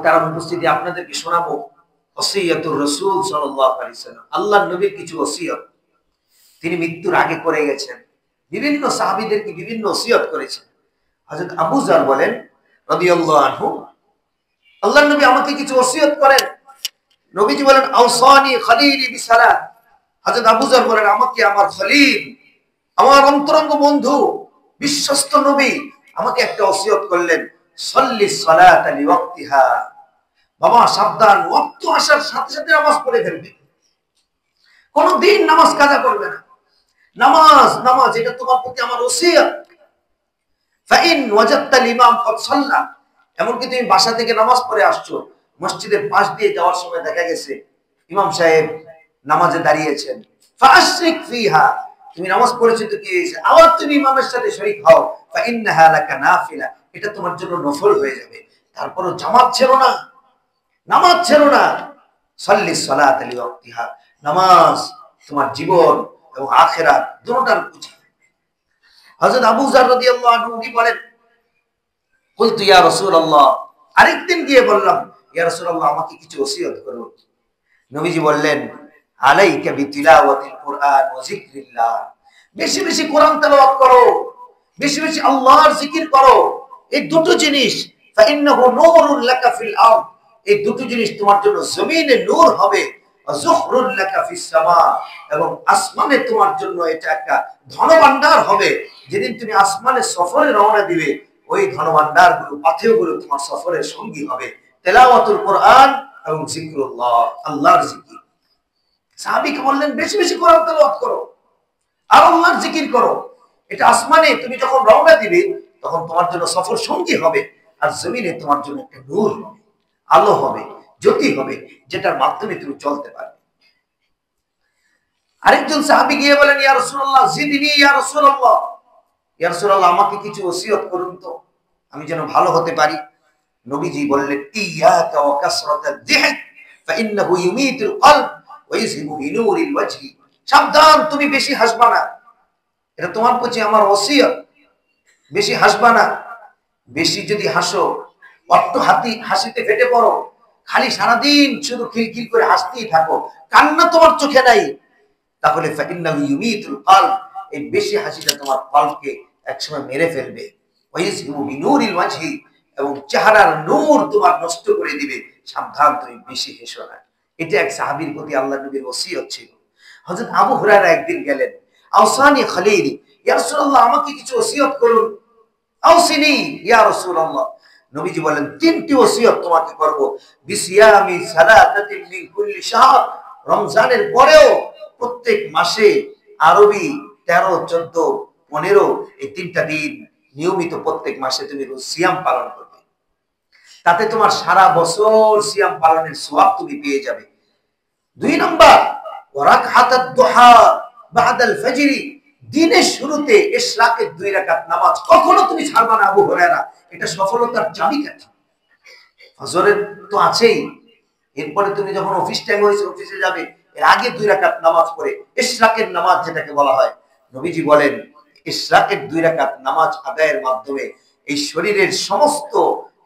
কারণ উপস্থিতি আপনাদেরকে শোনাবো ওসিয়তুর রাসূল সাল্লাল্লাহু আলাইহি ওয়াসাল্লাম, আল্লাহর নবীর কিছু ওসিয়ত তিনি মৃত্যুর আগে করে গেছেন। বিভিন্ন সাহাবীদেরকে বিভিন্ন ওসিয়ত করেছেন। হযরত আবু যর বলেন রাদিয়াল্লাহু আনহু, আল্লাহর নবী আমাকে কিছু ওসিয়ত করেন। নবীজি বলেন আওসানি খলিলি বিসালাত। হযরত আবু যর বলেন আমাকে আমার খলিল, আমার অন্তরঙ্গ বন্ধু, বিশ্বস্ত নবী আমাকে একটা ওসিয়ত করলেন, সল্লি সালাতা লিওয়াক্তিহা। বাবা সাবধান, ওয়াক্ত আসার সাথে সাথে নামাজ পড়ে ফেলবে, কোনদিন নামাজ কাজা করবে না। নামাজ নামাজ এটা তোমার প্রতি আমার ওসিয়ত। ফাইন ওয়াজাদতাল ইমাম ক্বাদ সাল্লা, এমনকি তুমি বাসা থেকে নামাজ পড়ে আসছো, মসজিদের পাশ দিয়ে যাওয়ার সময় দেখা গেছে ইমাম সাহেব নামাজে দাঁড়িয়েছেন, ফাশরিক ফিহা, তুমি নামাজ পড়েছো তো কি হয়েছে, আবার তুমি ইমামের সাথে শরীক হও, ফাইন্নাহা লাকা নাফিলা, এটা তোমার জন্য নফল হয়ে যাবে। তারপরও জামাত ছেড়ো না, নামাজ ছেড়ো না। সাল্লি সালাত লিওয়াক্তিহা, নামাজ তোমার জীবন এবং আখিরাত দুটোটার পুঁজি। হযরত আবু যর রাদিয়াল্লাহু আনহু উনি বলেন কুলতু ইয়া রাসূলুল্লাহ, আরেকদিন গিয়ে বললাম ইয়া রাসূলুল্লাহ আমাকে কিছু ওসিয়ত করুন। নবীজি বললেন আলাইকা বিতিলাওয়াতিল কুরআন ওয়া যিকরিল্লাহ, বেশি বেশি কোরআন তেলাওয়াত করো, বেশি বেশি আল্লাহর জিকির করো। এই দুটো জিনিস ফাইন্নাহু নূরুন লাকা ফিল আরদ, এই দুটো জিনিস তোমার জন্য জমিনে নূর হবে, ওয়া যুখরুন লাকা ফিস সামা, এবং আসমানে তোমার জন্য এটা একটা ধনভাণ্ডার হবে। যেদিন তুমি আসমানে সফরে রওনা দিবে, ওই ধনভাণ্ডারগুলো পাথেয়গুলো তোমার সফরের সঙ্গী হবে। তেলাওয়াতুল কোরআন এবং জিকরুল্লাহ, আল্লাহর জিকির। সাহাবীকে বললেন বেশি বেশি কোরআন তেলাওয়াত করো আর আল্লাহর জিকির করো। এটা আসমানে তুমি যখন রওনা দিবে তখন তোমার জন্য সফর সঙ্গী হবে, আর জমিনে তোমার জন্য একটা নূর হবে, আলো হবে, জ্যোতি হবে, যেটার মাধ্যমে তুমি চলতে পারবে। আরেকজন সাহাবী গিয়ে বলেন ইয়া রাসূলুল্লাহ জিদনি ইয়া রাসূলুল্লাহ, ইয়া রাসূলুল্লাহ আমাকে কিছু ওসিয়ত করুন তো, আমি যেন ভালো হতে পারি। নবীজি বললেন ইয়াকা ওয়া কাসরাতাদ যিহক ফাইন্নাহু ইউমিতুল কলব ওয়া ইযহিবু বিনুরিল ওয়াজহি, সাবধান তুমি বেশি হাসবা না, এটা তোমার প্রতি আমার ওসিয়ত। বেশি হাসবা না, বেশি যদি হাসো অট্ট হাসিতে ফেটে পড়ো, খালি সারাদিন শুধু খিলখিল করে হাসতেই থাকো, কান্না তোমার চোখে নাই, তাহলে ফাইন্নাহু ইউমিতুল কলব, এই বেশি হাসিটা তোমার কলবকে একসময় মেরে ফেলবে। ওয়া ইযহিবু বিনুরিল ওয়াজহি, এবং চেহারার নূর তোমার নষ্ট করে দিবে, সাবধান তুমি বেশি হেসো না। এটা এক সাহাবীর প্রতি আল্লাহর নবীর ওসিয়ত ছিল। হযরত আবু হুরায়রা একদিন গেলেন, আওসানি খলিলি ইয়া রাসূলুল্লাহ আমাকে কিছু ওসিয়ত করুন। আওসিনি ইয়া রাসূলুল্লাহ, নবীজি বলেন তিনটি ওসিয়ত তোমাকে করব। বিসিয়ামি সালাতাতিন মিন কুল্লি শাহর, রমজানের পরেও প্রত্যেক মাসে আরবি 13, 14, 15 এই তিনটা দিন নিয়মিত প্রত্যেক মাসে তুমি রোজ সিয়াম পালন করবে, তাতে তোমার সারা বছর সিয়াম পালনের সওয়াব তুমি পেয়ে যাবে। 2 নাম্বার ওয়ারাকাতাদ দুহা বাদাল ফজর, দিনের শুরুতে ইশরাকের 2 রাকাত নামাজ কখনো তুমি ছাড়বা না আবু হুরায়রা, এটা সফলতার চাবিকাঠি। ফজরের তো আছেই, এরপরে তুমি যখন অফিস টাইম হয়েছে অফিসে যাবে, এর আগে 2 রাকাত নামাজ পড়ে ইশরাকের নামাজ যেটাকে বলা হয়, নবীজি বলেন ইশরাকের 2 রাকাত নামাজ আদায়ের মাধ্যমে এই শরীরের সমস্ত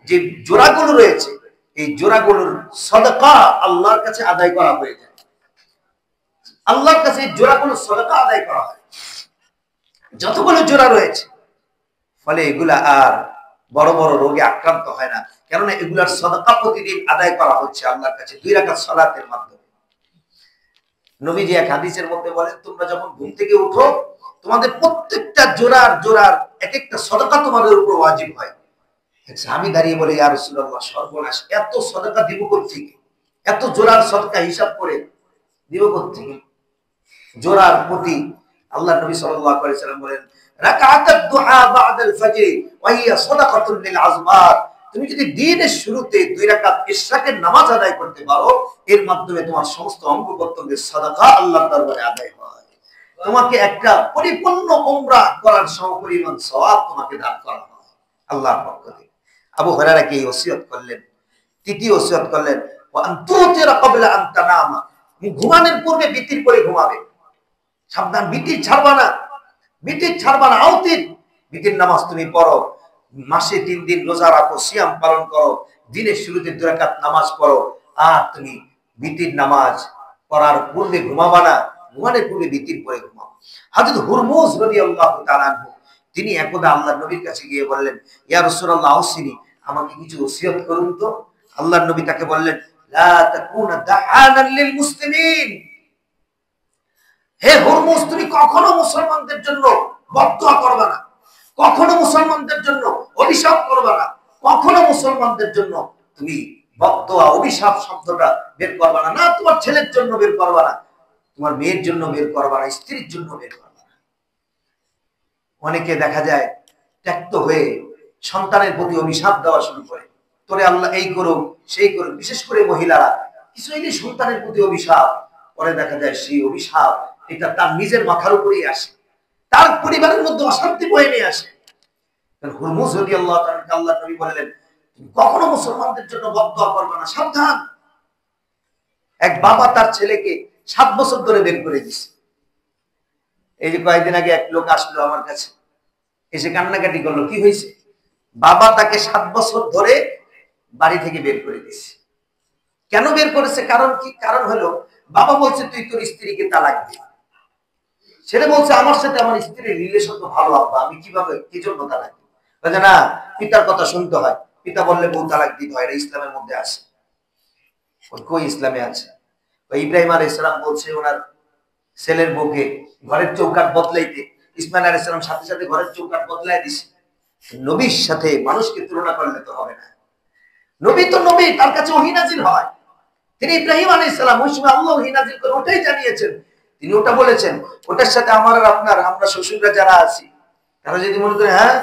যে জোড়াগুলো রয়েছে, এই জোড়াগুলোর সদকা আল্লাহর কাছে আদায় করা হয়ে যায়। আল্লাহর কাছে এই জোড়াগুলো সদকা আদায় করা হয়, যতগুলো জোড়া রয়েছে। ফলে এগুলা আর বড় বড় রোগে আক্রান্ত হয় না, কেননা এগুলার সদকা প্রতিদিন আদায় করা হচ্ছে আল্লাহর কাছে 2 রাকাত সালাতের মাধ্যমে। নবীজি এক হাদিসের মধ্যে বলেন তোমরা যখন ঘুম থেকে উঠো, তোমাদের প্রত্যেকটা জোড়ার জোড়ার এক একটা সদকা তোমাদের উপর ওয়াজিব হয়। সাহাবী দাঁড়িয়ে বলে ইয়া রাসূলুল্লাহ সর্বনাশ, এত সদকা দিব কোত্থেকে, এত জোড়ার সদকা হিসাব করে দিব কোত্থেকে। জোড়ার প্রতি আল্লাহর নবী সাল্লাল্লাহু আলাইহি ওয়াসাল্লাম বলেন রাকাতাদ দুহা বাদাল ফজর ওয়া হিয়া সাদাকাতুন লিল আযমার, তুমি যদি দিনের শুরুতে 2 রাকাত ইশরাকের নামাজ আদায় করতে পারো, এর মাধ্যমে তোমার সমস্ত অঙ্গ প্রত্যঙ্গের সাদাকা আল্লাহর দরবারে আদায় হয়, তোমাকে একটা পরিপূর্ণ উমরা করার সমপরিমাণ সওয়াব তোমাকে দান করা হয় আল্লাহর পক্ষ থেকে। আবু হুরায়রাকে এই ওসিয়ত করলেন। তৃতীয় ওসিয়ত করলেন ওয়া আনতুতিরা ক্বাবলা আন তানামা, ঘুমানোর পূর্বে বিতির করে ঘুমাবে, সাবধান বিতির ছাড়বা না, বিতির ছাড়বা না, আউতির বিতির নামাজ তুমি পড়ো, মাসে 3 দিন রোজা রাখো, সিয়াম পালন করো, দিনের শুরুতে 2 রাকাত নামাজ পড়ো, আর তুমি বিতির নামাজ পড়ার পূর্বে ঘুমাবা না, ঘুমানোর পূর্বে বিতির পরে ঘুমাও। হযরত হুরমুজ রাদিয়াল্লাহু তাআলা আনহু তিনি একদা আল্লাহর নবীর কাছে গিয়ে বললেন, ইয়া রাসূলুল্লাহ আউসিনি, আমাকে কিছু ওসিয়ত করুন তো। আল্লাহর নবী তাকে বললেন, লা তাকুনা দাহানান লিল মুসলিমিন, হে হুরমুজ, তুমি কখনো মুসলমানদের জন্য বদদুয়া করবে না, কখনো মুসলমানদের জন্য অভিশাপ করবে না, কখনো মুসলমানদের জন্য তুমি বদদুয়া অভিশাপ শব্দটা বের করবে না, না তোমার ছেলের জন্য বের করবে না, তোমার মেয়ের জন্য বের করবে না, স্ত্রীর জন্য বের করবে না। অনেকে দেখা যায় ত্যক্ত হয়ে সন্তানের প্রতি অভিশাপ দেওয়া শুরু করে, তোরে আল্লাহ এই করুক সেই করুক, বিশেষ করে মহিলারা কিছু হইলে সন্তানের প্রতি অভিশাপ, পরে দেখা যায় সেই অভিশাপ এটা তার নিজের মাথার উপরেই আসে, তার পরিবারের মধ্যে অশান্তি বয়ে নিয়ে আসে। হুরমুজ রাদিয়াল্লাহু তাআলা আল্লাহর নবী বললেন, তুমি কখনো মুসলমানদের জন্য বদদুয়া করবে না, সাবধান। এক বাবা তার ছেলেকে 7 বছর ধরে বের করে দিয়েছে। এই যে কয়েকদিন আগে এক লোক আসলো আমার কাছে, এসে কান্নাকাটি করলো, কি হয়েছে? বাবা তাকে 7 বছর ধরে বাড়ি থেকে বের করে দিয়েছে। কেন বের করেছে? কারণ কি? কারণ হলো বাবা বলছে তুই তোর স্ত্রীকে তালাক দে। ছেলে বলছে আমার সাথে আমার স্ত্রীর রিলেশন তো ভালো, আব্বা আমি কিভাবে কি জন্য তালাক দিব? বলে না, পিতার কথা শুনতে হয়, পিতা বললে বউ তালাক দিতে হয়, এটা ইসলামের মধ্যে আছে। কই ইসলামে আছে? ইব্রাহিম আলাইহিস সালাম বলছে ওনার ছেলের বউকে ঘরের চৌকাঠ বদলাইতে, ইসমাইল আলাইহিস সালাম সাথে সাথে ঘরের চৌকাঠ বদলাই দিছে। নবীর সাথে মানুষকে তুলনা করলে তো হবে না। নবী তো নবী, তার কাছে ওহী নাজিল হয়। তিনি ইব্রাহিম আলাইহিস সালাম ওই সময় আল্লাহ ওহী নাজিল করে ওটাই জানিয়েছেন, তিনি ওটা বলেছেন। ওটার সাথে আমার আর আপনার, আমরা শ্বশুররা যারা আছি, তারা যদি মনে করে হ্যাঁ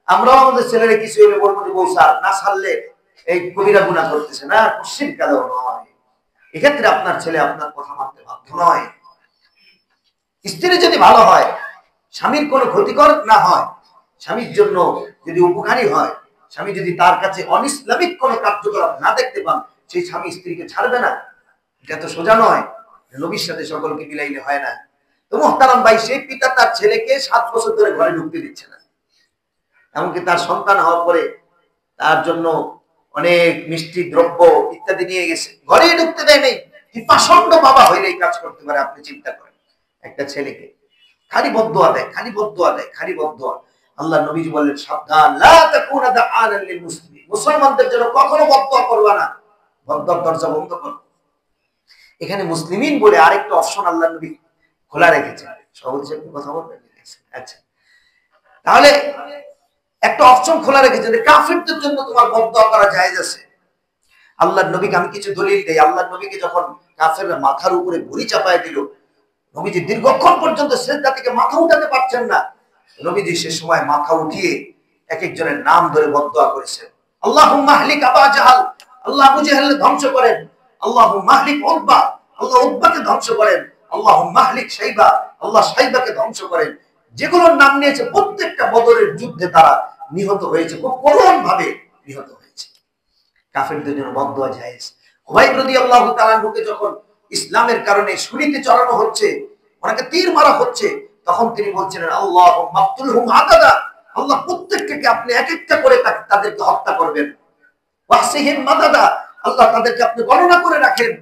আমরাও আমাদের ছেলেরা কিছু হলে বলবো যে বউ সার না ছাড়লে এই কবিরা গুনাহ করতেছে, না কুশ্চিত কালেও নয়। এক্ষেত্রে আপনার ছেলে আপনার কথা মানতে বাধ্য নয়। স্ত্রী যদি ভালো হয়, স্বামীর কোনো ক্ষতিকর না হয়, স্বামীর জন্য যদি উপকারী হয়, স্বামী যদি তার কাছে অনিসলামিক কোনো কার্যকলাপ না দেখতে পান, সেই স্বামী স্ত্রীকে ছাড়বে না। এটা তো সোজা নয়, নবীর সাথে সকলকে মিলাইলে হয় না। তো মুহতারাম ভাই, সেই পিতা তার ছেলেকে 7 বছর ধরে ঘরে ঢুকতে দিচ্ছে না। এমনকি তার সন্তান হওয়ার পরে তার জন্য অনেক মিষ্টি দ্রব্য ইত্যাদি নিয়ে গেছে, ঘরে ঢুকতে দেয় নাই। কি পাষণ্ড বাবা হইলে এই কাজ করতে পারে? আপনি চিন্তা করেন, একটা ছেলেকে খালি বদদুয়া দেয়, খালি বদদুয়া দেয়, খালি বদদুয়া। আল্লাহ নবীজি বললেন, সাবধান, লা তাকুনা দাআনান লিল মুসলিমিন, মুসলমানদের জন্য কখনো বদদুয়া করবে না, বদদুয়ার দরজা বন্ধ করো। এখানে মুসলিমিন বলে আরেকটা অপশন আল্লাহ নবী খোলা রেখেছেন। সহজে আপনি কথা বলবেন? আচ্ছা, তাহলে একটা অপশন খোলা রেখেছেন, কাফিরদের জন্য তোমার বদদুয়া করা জায়েজ আছে। আল্লাহর নবীকে আমি কিছু দলিল দেই। আল্লাহর নবীকে যখন কাফেররা মাথার উপরে ভুঁড়ি চাপায় দিল, নবীজি দীর্ঘক্ষণ পর্যন্ত সিজদা থেকে মাথা উঠাতে পারছেন না। নবীজি সে সময় মাথা উঠিয়ে এক একজনের নাম ধরে বদদুয়া করেছেন। আল্লাহুম্মা আহলিক আবা জাহাল, আল্লাহ আবু জাহলকে ধ্বংস করেন। আল্লাহুম্মা আহলিক উতবা, আল্লাহ উতবাকে ধ্বংস করেন। আল্লাহুম্মা আহলিক শাইবা, আল্লাহ শাইবাকে ধ্বংস করেন। যেগুলোর নাম নিয়েছে প্রত্যেকটা বদরের যুদ্ধে তারা নিহত হয়েছে, খুব করুণ ভাবে নিহত হয়েছে। কাফেরদের জন্য বদদুয়া জায়েজ। হুবাইব রাদিয়াল্লাহু তাআলা আনহুকে যখন ইসলামের কারণে ছুরিতে চড়ানো হচ্ছে, ওনাকে তীর মারা হচ্ছে, তখন তিনি বলছিলেন আল্লাহুম্মা আকতুলহুম আদাদা, আল্লাহ প্রত্যেককে আপনি এক একটা করে তাদেরকে হত্যা করবেন। ওয়াহসিহিম মাদাদা, আল্লাহ তাদেরকে আপনি গণনা করে রাখেন।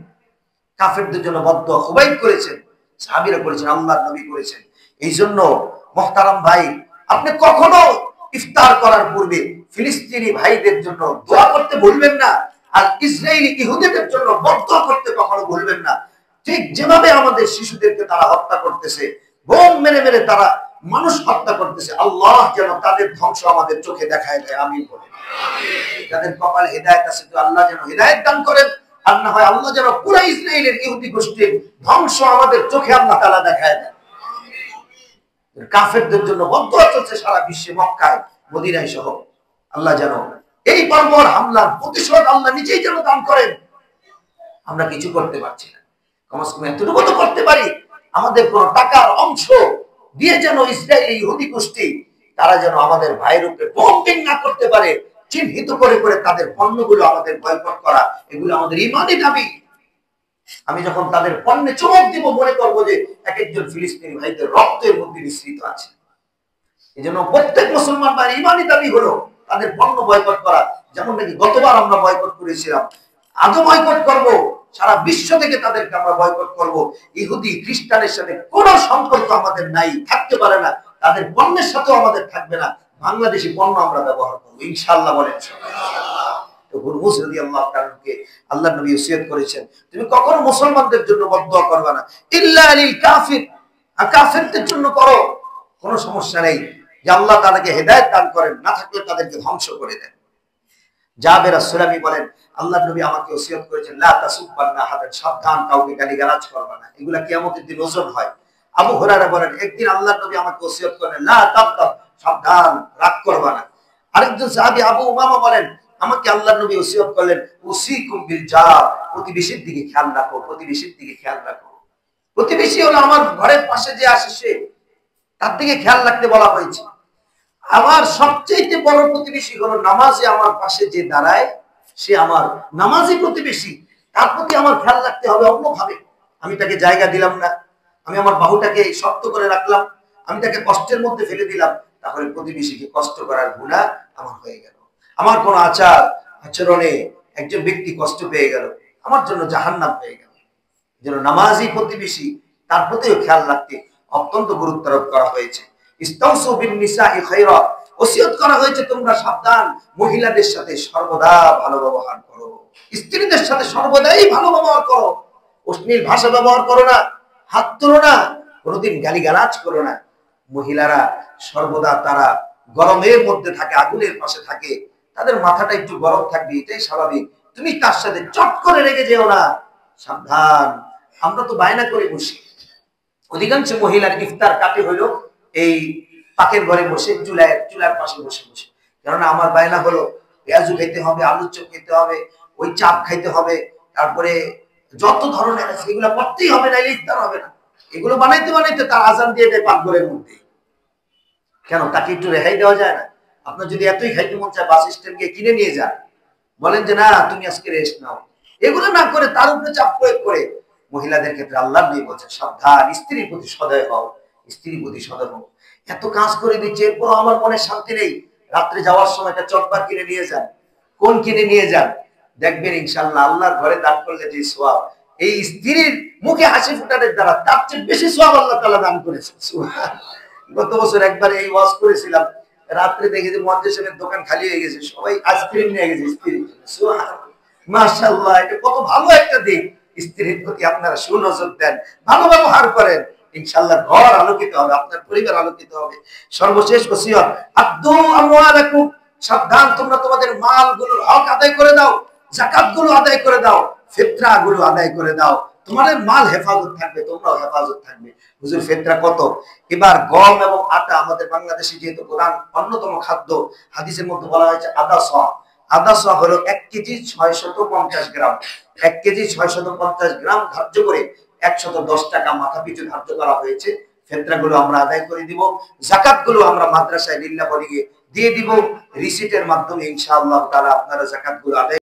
কাফেরদের জন্য বদদুয়া হুবাইব করেছেন, সাহাবীরা করেছেন, আল্লাহর নবী করেছেন। এই জন্য মুহতারাম ভাই, আপনি কখনো ইফতার করার পূর্বে ফিলিস্তিনি ভাইদের জন্য দোয়া করতে ভুলবেন না, আর ইসরায়েলি ইহুদিদের জন্য বদদুয়া করতে কখনো ভুলবেন না। ঠিক যেভাবে আমাদের শিশুদেরকে তারা হত্যা করতেছে, বোম মেরে মেরে তারা মানুষ হত্যা করতেছে, আল্লাহ যেন তাদের ধ্বংস আমাদের চোখে দেখায় দেয়। আমিন বলেন। যাদের কপালে হেদায়েত আছে, তো আল্লাহ যেন হেদায়েত দান করেন, আর না হয় আল্লাহ যেন পুরো ইসরায়েলের ইহুদি গোষ্ঠীর ধ্বংস আমাদের চোখে আল্লাহ তাআলা দেখায় দেন। কাফেরদের জন্য বদদুয়া চলছে সারা বিশ্বে, মক্কায়, মদিনায় সহ। আল্লাহ যেন এই বর্বর হামলার প্রতিশোধ আল্লাহ নিজেই যেন দান করেন। আমরা কিছু করতে পারছি না, কমস কম এতটুকু তো করতে পারি, আমাদের কোন টাকার অংশ দিয়ে যেন ইসরায়েলি ইহুদি গোষ্ঠী তারা যেন আমাদের ভাইয়ের উপরে বম্বিং না করতে পারে, চিহ্নিত করে করে তাদের পণ্যগুলো আমাদের বয়কট করা, এগুলো আমাদের ঈমানি দাবি। আমি যখন তাদের পণ্যে চমক দিব, মনে করবো যে এক একজন ফিলিস্তিনি ভাইদের রক্তের মধ্যে মিশ্রিত আছে। এই জন্য প্রত্যেক মুসলমান ভাইয়ের ঈমানি দাবি হলো তাদের পণ্য বয়কট করা। যেমন নাকি গতবার আমরা বয়কট করেছিলাম, আজও বয়কট করব। সারা বিশ্ব থেকে তাদেরকে আমরা বয়কট করব। ইহুদি খ্রিস্টানের সাথে কোনো সম্পর্ক আমাদের নাই, থাকতে পারে না। তাদের পণ্যের সাথেও আমাদের থাকবে না। বাংলাদেশি পণ্য আমরা ব্যবহার করবো ইনশাআল্লাহ। বলেন তো হুরমুজ রাদিয়াল্লাহু তাআলাকে আল্লাহর নবী ওসিয়ত করেছেন, তুমি কখনো মুসলমানদের জন্য বদদুয়া করবে না, ইল্লা লিল কাফির, কাফিরদের জন্য করো, কোনো সমস্যা নেই। যে আল্লাহ তাদেরকে হেদায়েত দান করেন, না থাকলে তাদেরকে ধ্বংস করে দেন। জাবের আস-সুলামি বলেন, আল্লাহর নবী আমাকে ওসিয়ত করেছেন, লা তাসুববান্না হাদান, সাবধান কাউকে গালিগালাজ করবে না, এগুলা কিয়ামতের দিন ওজন হয়। আবু হুরায়রা বলেন, একদিন আল্লাহর নবী আমাকে ওসিয়ত করেন, লা তাগদাব, সাবধান রাগ করবে না। আরেকজন সাহাবী আবু উমামা বলেন, আমাকে আল্লাহর নবী ওসিয়ত করলেন, উসিকুম বিল জার, প্রতিবেশীর দিকে খেয়াল রাখো, প্রতিবেশীর দিকে খেয়াল রাখো। প্রতিবেশী হলো আমার ঘরের পাশে যে আসে সে, তার দিকে খেয়াল রাখতে বলা হয়েছে। আমার সবচেয়ে বড় প্রতিবেশী হলো নামাজে আমার পাশে যে দাঁড়ায়, সে আমার নামাজি প্রতিবেশী, তার প্রতি আমার খেয়াল রাখতে হবে। অন্যভাবে আমি তাকে জায়গা দিলাম না, আমি আমার বাহুটাকে শক্ত করে রাখলাম, আমি তাকে কষ্টের মধ্যে ফেলে দিলাম, তাহলে প্রতিবেশীকে কষ্ট করার গুনাহ আমার হয়ে গেল। আমার কোন আচার আচরণে একজন ব্যক্তি কষ্ট পেয়ে গেল, আমার জন্য জাহান্নাম হয়ে গেল। যেন নামাজি প্রতিবেশী, তার প্রতিও খেয়াল রাখতে অত্যন্ত গুরুত্ব আরোপ করা হয়েছে। ইস্তাউসু বিন নিসাই খায়রা, ওসিয়ত করা হয়েছে তোমরা সাবধান, মহিলাদের সাথে সর্বদা ভালো ব্যবহার করো, স্ত্রীদের সাথে সর্বদাই ভালো ব্যবহার করো, অশ্লীল ভাষা ব্যবহার করো না, হাত তোলো না, কোনোদিন গালিগালাজ করো না। মহিলারা সর্বদা তারা গরমের মধ্যে থাকে, আগুনের পাশে থাকে, তাদের মাথাটা একটু গরম থাকবে, এটাই স্বাভাবিক। তুমি তার সাথে চট করে রেগে যেও না, সাবধান। আমরা তো বায়না করে বসি, অধিকাংশ মহিলার ইফতার কাটে হইলো এই পাকের ঘরে বসে, চুলার পাশে বসে বসে। কেননা আমার বায়না হলো পেঁয়াজু খেতে হবে, আলুর চপ খেতে হবে, ওই চাপ খাইতে হবে, তারপরে যত ধরনের আছে এগুলো করতেই হবে, নাইলে ইফতার হবে না। এগুলো বানাইতে বানাইতে তার আজান দিয়ে দেয় পাকঘরের মধ্যে। কেন, তাকে একটু রেহাই দেওয়া যায় না? আপনার যদি এতই খাইতে মন চায়, বাস স্ট্যান্ড গিয়ে কিনে নিয়ে যান, বলেন যে না তুমি আজকে রেস্ট নাও। এগুলো না করে তার উপরে চাপ প্রয়োগ করে মহিলাদের ক্ষেত্রে আল্লাহ নবী বলছেন, সাবধান, স্ত্রীর প্রতি সদয় হও, স্ত্রীর প্রতি সদয় হও। এত কাজ করে দিচ্ছে, এরপর আমার মনে শান্তি নেই। রাত্রে যাওয়ার সময় একটা চটবার কিনে নিয়ে যান, কোন কিনে নিয়ে যান, দেখবেন ইনশাআল্লাহ আল্লাহর ঘরে দান করলে যে সওয়াব, এই স্ত্রীর মুখে হাসি ফুটানোর দ্বারা তার চেয়ে বেশি সওয়াব আল্লাহ তাআলা দান করেছেন। গত বছর একবার এই ওয়াজ করেছিলাম, রাত্রে দেখে যে মুয়াজ্জিনের দোকান খালি হয়ে গেছে, সবাই আইসক্রিম নিয়ে গেছে স্ত্রী। সুবহানাল্লাহ, মাশাআল্লাহ, এটা কত ভালো একটা দিক। স্ত্রীর প্রতি আপনারা সুনজর দেন, ভালো ব্যবহার করেন, ইনশাআল্লাহ ঘর আলোকিত হবে, আপনার পরিবার আলোকিত হবে। সর্বশেষ ওসিয়ত, আদ্দু আমওয়ালাকুম, সাবধান, তোমরা তোমাদের মালগুলোর হক আদায় করে দাও, যাকাতগুলো আদায় করে দাও, ফিতরাগুলো আদায় করে দাও, তোমাদের মাল হেফাজত থাকবে, তোমরাও হেফাজত থাকবে। হুজুর ফিতরা কত? এবার গম এবং আটা আমাদের বাংলাদেশে যেহেতু প্রধান অন্যতম খাদ্য, হাদিসের মধ্যে বলা হয়েছে আদা স, আদা স হলো 1 কেজি 650 গ্রাম, 1 কেজি 650 গ্রাম ধার্য করে 110 টাকা মাথা পিছু ধার্য করা হয়েছে। ফিতরাগুলো আমরা আদায় করে দিব, যাকাতগুলো আমরা মাদ্রাসায় লিল্লাহ বলিয়ে দিয়ে দিব, রিসিটের মাধ্যমে ইনশাআল্লাহ তাআলা আপনারা যাকাতগুলো আদায়